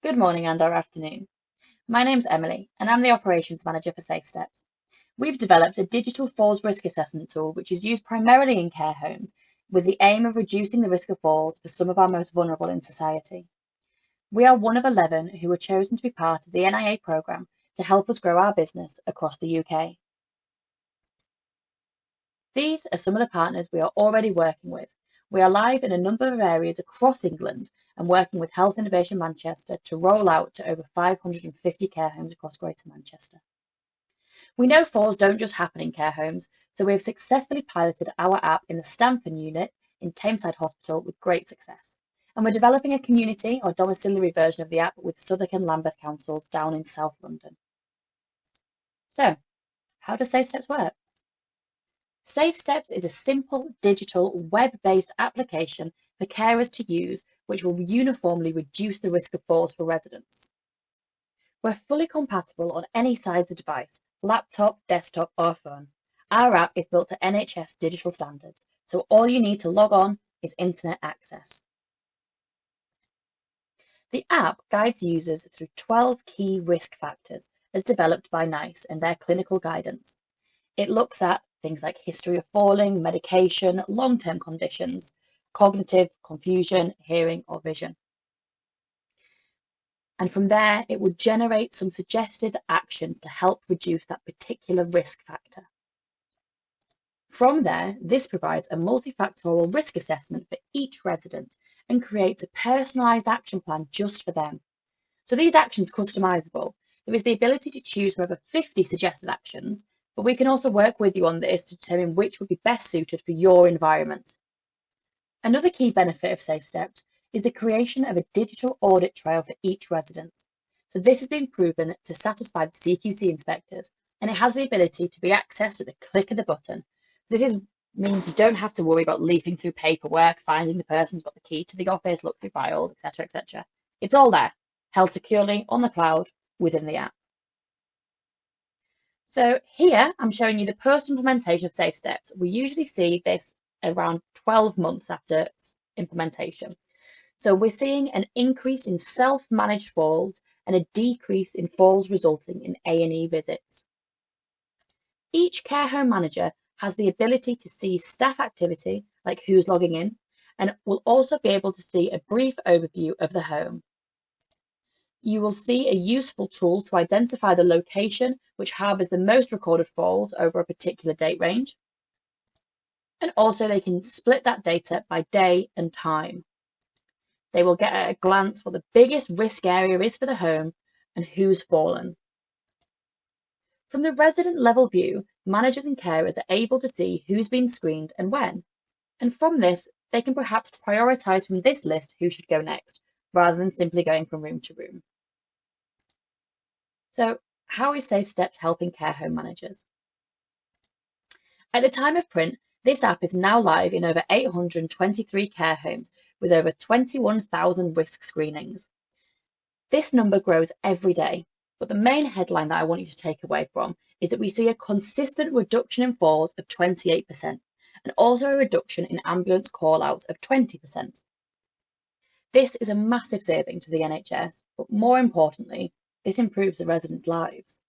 Good morning and/or afternoon. My name's Emily, and I'm the Operations Manager for Safe Steps. We've developed a digital falls risk assessment tool which is used primarily in care homes with the aim of reducing the risk of falls for some of our most vulnerable in society. We are one of 11 who were chosen to be part of the NIA programme to help us grow our business across the UK. These are some of the partners we are already working with. We are live in a number of areas across England and working with Health Innovation Manchester to roll out to over 550 care homes across Greater Manchester. We know falls don't just happen in care homes, so we have successfully piloted our app in the Stamford unit in Tameside Hospital with great success. And we're developing a community or domiciliary version of the app with Southwark and Lambeth councils down in South London. So, how does Safe Steps work? Safe Steps is a simple, digital, web-based application for carers to use, which will uniformly reduce the risk of falls for residents. We're fully compatible on any size of device, laptop, desktop, or phone. Our app is built to NHS digital standards, so all you need to log on is internet access. The app guides users through 12 key risk factors as developed by NICE and their clinical guidance. It looks at things like history of falling, medication, long-term conditions, cognitive, confusion, hearing or vision. And from there, it would generate some suggested actions to help reduce that particular risk factor. From there, this provides a multifactorial risk assessment for each resident and creates a personalised action plan just for them. So these actions are customisable. There is the ability to choose from over 50 suggested actions, but we can also work with you on this to determine which would be best suited for your environment. Another key benefit of Safe Steps is the creation of a digital audit trail for each resident. So this has been proven to satisfy the CQC inspectors, and it has the ability to be accessed at the click of the button. Means you don't have to worry about leafing through paperwork, finding the person who's got the key to the office, look through files, etc., etc. It's all there, held securely on the cloud within the app. So here I'm showing you the post-implementation of Safe Steps. We usually see this around 12 months after implementation. So we're seeing an increase in self-managed falls and a decrease in falls resulting in A&E visits. Each care home manager has the ability to see staff activity, like who's logging in, and will also be able to see a brief overview of the home. You will see a useful tool to identify the location which harbours the most recorded falls over a particular date range. And also they can split that data by day and time. They will get at a glance what the biggest risk area is for the home and who's fallen. From the resident level view, managers and carers are able to see who's been screened and when. And from this, they can perhaps prioritise from this list who should go next, rather than simply going from room to room. So how is Safe Steps helping care home managers? At the time of print, this app is now live in over 823 care homes with over 21,000 risk screenings. This number grows every day, but the main headline that I want you to take away from is that we see a consistent reduction in falls of 28% and also a reduction in ambulance call-outs of 20%. This is a massive saving to the NHS, but more importantly, this improves the residents' lives.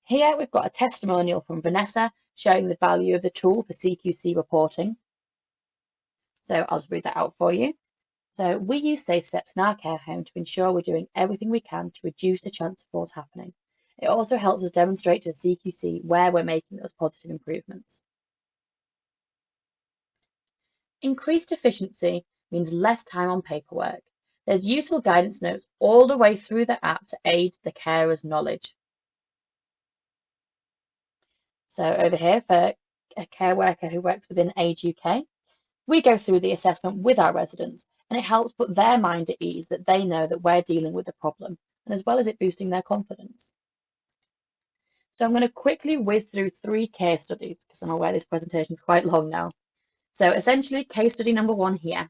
Here we've got a testimonial from Vanessa showing the value of the tool for CQC reporting. So I'll just read that out for you. So we use Safe Steps in our care home to ensure we're doing everything we can to reduce the chance of falls happening. It also helps us demonstrate to the CQC where we're making those positive improvements. Increased efficiency means less time on paperwork. There's useful guidance notes all the way through the app to aid the carer's knowledge. So over here for a care worker who works within Age UK, we go through the assessment with our residents, and it helps put their mind at ease that they know that we're dealing with the problem, and as well as it boosting their confidence. So I'm going to quickly whiz through 3 case studies because I'm aware this presentation is quite long now. So essentially, case study number 1 here.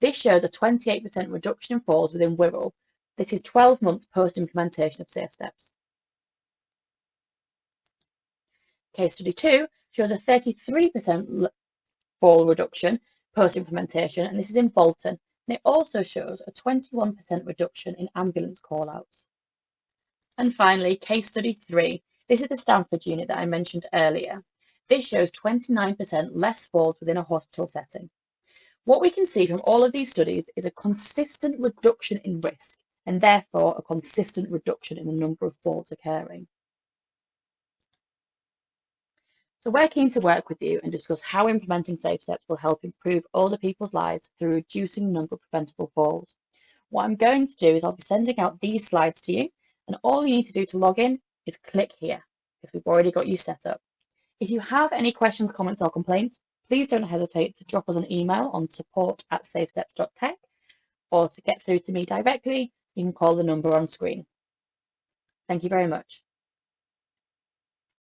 This shows a 28% reduction in falls within Wirral. This is 12 months post-implementation of Safe Steps. Case study 2 shows a 33% fall reduction post-implementation, and this is in Bolton. And it also shows a 21% reduction in ambulance call-outs. And finally, case study 3. This is the Stanford unit that I mentioned earlier. This shows 29% less falls within a hospital setting. What we can see from all of these studies is a consistent reduction in risk, and therefore a consistent reduction in the number of falls occurring. So we're keen to work with you and discuss how implementing Safe Steps will help improve older people's lives through reducing the number of preventable falls. What I'm going to do is I'll be sending out these slides to you, and all you need to do to log in is click here, because we've already got you set up. If you have any questions, comments or complaints, please don't hesitate to drop us an email on support@safesteps.tech, or to get through to me directly, you can call the number on screen. Thank you very much.